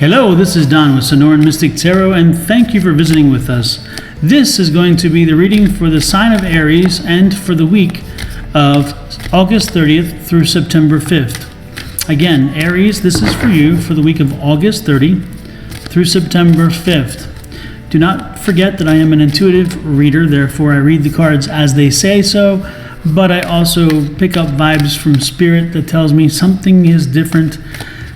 Hello, this is Don with Sonoran Mystic Tarot, and thank you for visiting with us. This is going to be the reading for the sign of Aries and for the week of August 30th through September 5th. Again, Aries, this is for you for the week of August 30 through September 5th. Do not forget that I am an intuitive reader, therefore I read the cards as they say so, but I also pick up vibes from spirit that tells me something is different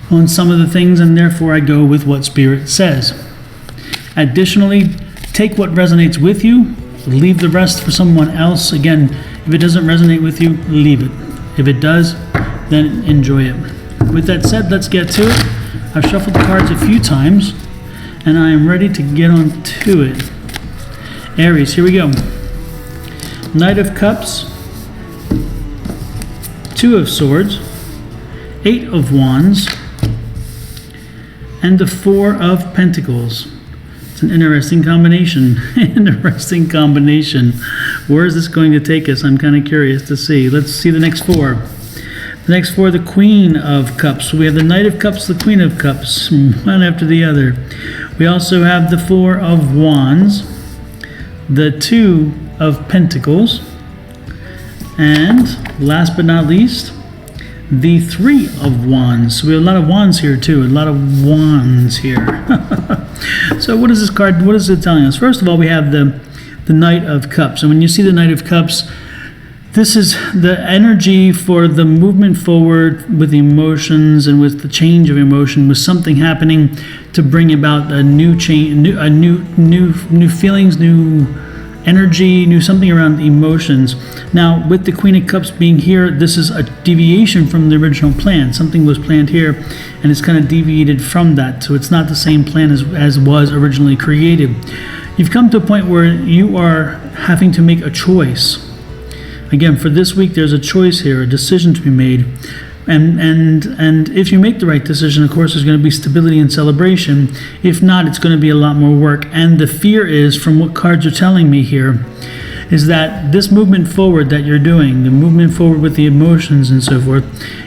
on some of the things, and therefore I go with what spirit says. Additionally, take what resonates with you, leave the rest for someone else. Again, if it doesn't resonate with you, leave it. If it does, then enjoy it. With that said, let's get to it. I've shuffled the cards a few times, and I am ready to get on to it. Aries, here we go. Knight of Cups, Two of Swords, Eight of Wands, and the Four of Pentacles. It's an interesting combination. Interesting combination. Where is this going to take us? I'm kind of curious to see. Let's see the next four. The next four, the Queen of Cups. We have the Knight of Cups, the Queen of Cups, one after the other. We also have the Four of Wands, the Two of Pentacles, and last but not least, the Three of Wands. So we have a lot of wands here too, a lot of wands here. So what is this card, what is it telling us? First of all, we have the Knight of Cups. And when you see the Knight of Cups, this is the energy for the movement forward with emotions and with the change of emotion, with something happening to bring about a new change, new feelings, new energy, new something around emotions. Now, with the Queen of Cups being here, this is a deviation from the original plan. Something was planned here, and it's kind of deviated from that. So it's not the same plan as was originally created. You've come to a point where you are having to make a choice. Again, for this week, there's a choice here, a decision to be made. And if you make the right decision, of course, there's going to be stability and celebration. If not, it's going to be a lot more work. And the fear is, from what cards are telling me here, is that this movement forward that you're doing, the movement forward with the emotions and so forth,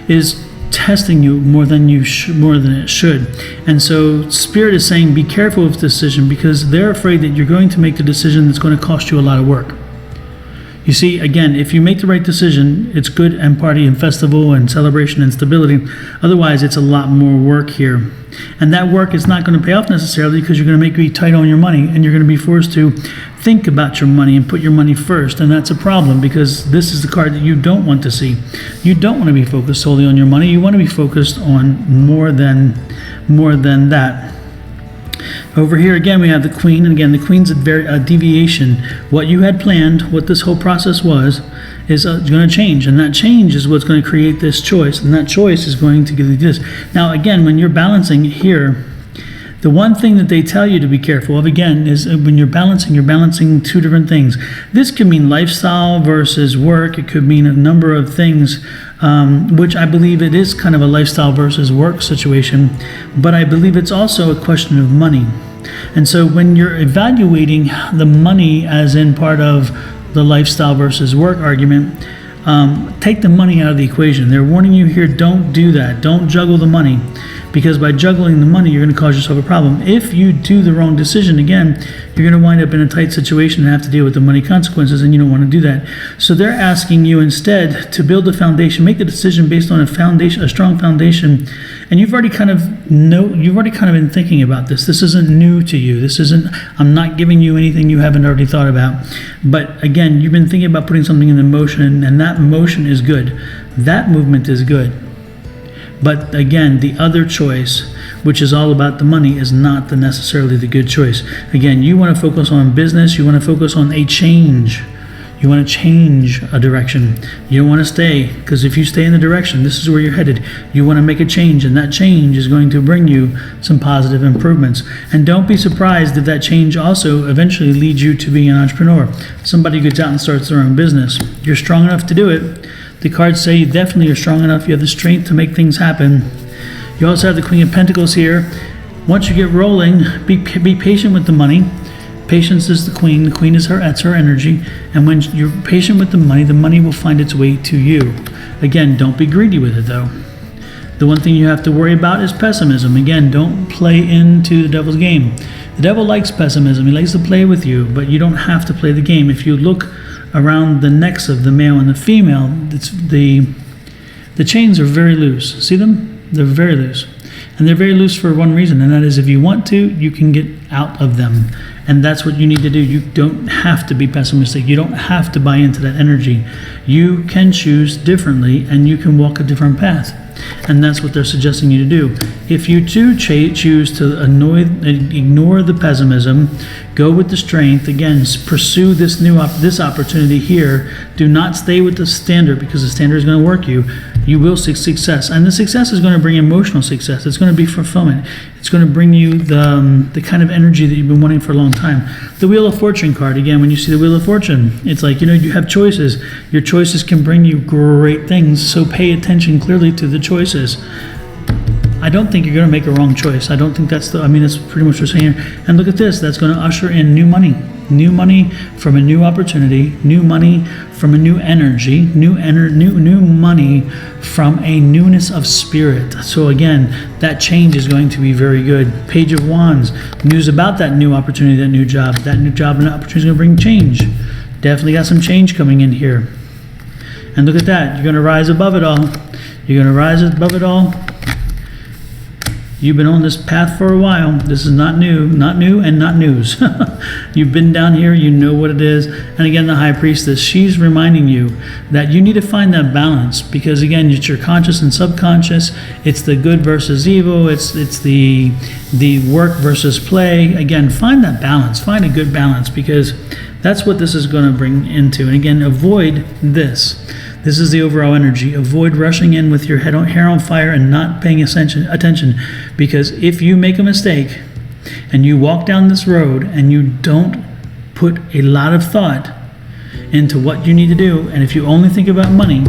is testing you more than it should. And so Spirit is saying, be careful with this decision, because they're afraid that you're going to make the decision that's going to cost you a lot of work. You see, again, if you make the right decision, it's good and party and festival and celebration and stability. Otherwise, it's a lot more work here. And that work is not going to pay off necessarily, because you're going to be tight on your money, and you're going to be forced to think about your money and put your money first. And that's a problem, because this is the card that you don't want to see. You don't want to be focused solely on your money. You want to be focused on more than that. Over here again, we have the Queen, and again, the Queen's a deviation. What you had planned, what this whole process was, is going to change, and that change is what's going to create this choice, and that choice is going to give you this. Now, again, when you're balancing here, the one thing that they tell you to be careful of, again, is when you're balancing two different things. This could mean lifestyle versus work. It could mean a number of things, which I believe it is kind of a lifestyle versus work situation, but I believe it's also a question of money. And so when you're evaluating the money as in part of the lifestyle versus work argument, take the money out of the equation. They're warning you here, don't do that. Don't juggle the money, because by juggling the money, you're going to cause yourself a problem. If you do the wrong decision, again, you're going to wind up in a tight situation and have to deal with the money consequences, and you don't want to do that. So they're asking you instead to build a foundation, make the decision based on a strong foundation. And you've already kind of been thinking about this. This isn't new to you. I'm not giving you anything you haven't already thought about. But again, you've been thinking about putting something into motion, and that motion is good. That movement is good. But again, the other choice, which is all about the money, is not necessarily the good choice. Again, you want to focus on business. You want to focus on a change. You want to change a direction. You don't want to stay, because if you stay in the direction, this is where you're headed. You want to make a change, and that change is going to bring you some positive improvements. And don't be surprised if that change also eventually leads you to being an entrepreneur. Somebody gets out and starts their own business. You're strong enough to do it. The cards say you definitely are strong enough. You have the strength to make things happen. You also have the Queen of Pentacles here. Once you get rolling, be patient with the money. Patience is the Queen. The Queen is that's her energy. And when you're patient with the money will find its way to you. Again, don't be greedy with it, though. The one thing you have to worry about is pessimism. Again, don't play into the devil's game. The devil likes pessimism. He likes to play with you, but you don't have to play the game. If you look around the necks of the male and the female, the chains are very loose. See them? They're very loose. And they're very loose for one reason, and that is if you want to, you can get out of them. And that's what you need to do. You don't have to be pessimistic. You don't have to buy into that energy. You can choose differently, and you can walk a different path. And that's what they're suggesting you to do. If you do choose to ignore the pessimism, go with the strength, again, pursue this this opportunity here. Do not stay with the standard, because the standard is going to work you. You will seek success. And the success is going to bring emotional success. It's going to be fulfillment. It's going to bring you the kind of energy that you've been wanting for a long time. The Wheel of Fortune card, again, when you see the Wheel of Fortune, it's like, you have choices. Your choices can bring you great things, so pay attention clearly to the choices. I don't think you're going to make a wrong choice. I don't think that's that's pretty much what we're saying here. And look at this. That's going to usher in new money. New money from a new opportunity. New money from a new energy. New money from a newness of spirit. So again, that change is going to be very good. Page of Wands. News about that new opportunity, that new job. That new job and opportunity is going to bring change. Definitely got some change coming in here. And look at that. You're going to rise above it all. You're going to rise above it all. You've been on this path for a while. This is not new and not news. You've been down here, you know what it is. And again, the High Priestess, she's reminding you that you need to find that balance, because again, it's your conscious and subconscious. It's the good versus evil. It's the work versus play. Again, find that balance. Find a good balance, because that's what this is going to bring into. And again, avoid this. This is the overall energy. Avoid rushing in with your hair on fire and not paying attention, because if you make a mistake and you walk down this road and you don't put a lot of thought into what you need to do, and if you only think about money,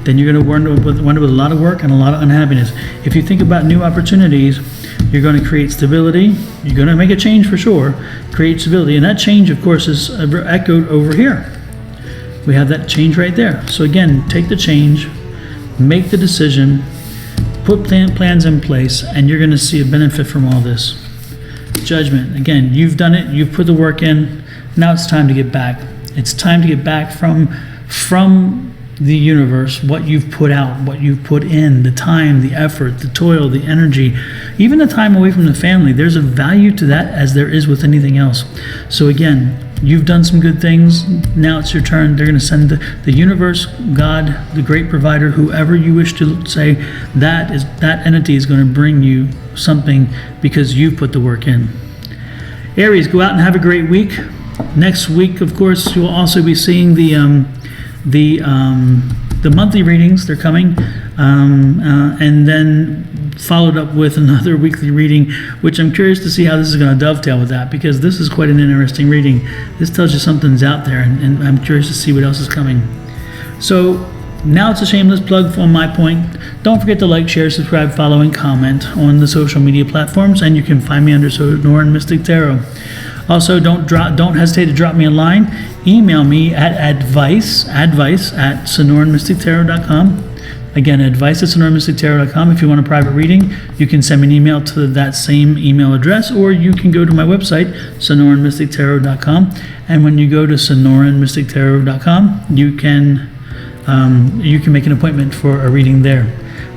then you're going to wind up with a lot of work and a lot of unhappiness. If you think about new opportunities, you're going to create stability. You're going to make a change for sure, create stability. And that change, of course, is echoed over here. We have that change right there. So again, take the change, make the decision, put plans in place, and you're going to see a benefit from all this. Judgment. Again, you've done it. You've put the work in. Now it's time to get back. It's time to get back from the universe, what you've put out, what you've put in, the time, the effort, the toil, the energy, even the time away from the family. There's a value to that, as there is with anything else. So again, you've done some good things. Now it's your turn. They're going to send the universe, God, the great provider, whoever you wish to say, that entity is going to bring you something because you've put the work in. Aries, go out and have a great week. Next week, of course, you'll also be seeing the monthly readings. They're coming, and then followed up with another weekly reading, which I'm curious to see how this is going to dovetail with that, because this is quite an interesting reading. This tells you something's out there, and I'm curious to see what else is coming. So now it's a shameless plug from my point. Don't forget to like, share, subscribe, follow, and comment on the social media platforms, and you can find me under Sonoran Mystic Tarot. Also, don't hesitate to drop me a line. Email me at advice@sonoranmystictarot.com. Again, advice@sonoranmystictarot.com. If you want a private reading, you can send me an email to that same email address, or you can go to my website, sonoranmystictarot.com. And when you go to sonoranmystictarot.com, you can make an appointment for a reading there.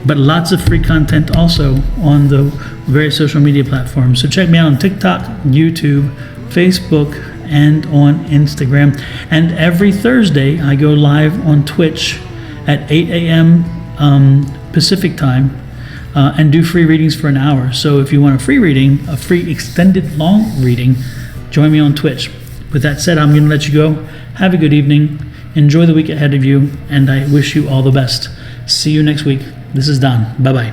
But lots of free content also on the various social media platforms. So check me out on TikTok, YouTube, Facebook, and on Instagram. And every Thursday, I go live on Twitch at 8 a.m. Pacific time, and do free readings for an hour. So if you want a free reading, a free extended long reading, join me on Twitch. With that said, I'm going to let you go. Have a good evening. Enjoy the week ahead of you, and I wish you all the best. See you next week. This is Don. Bye-bye.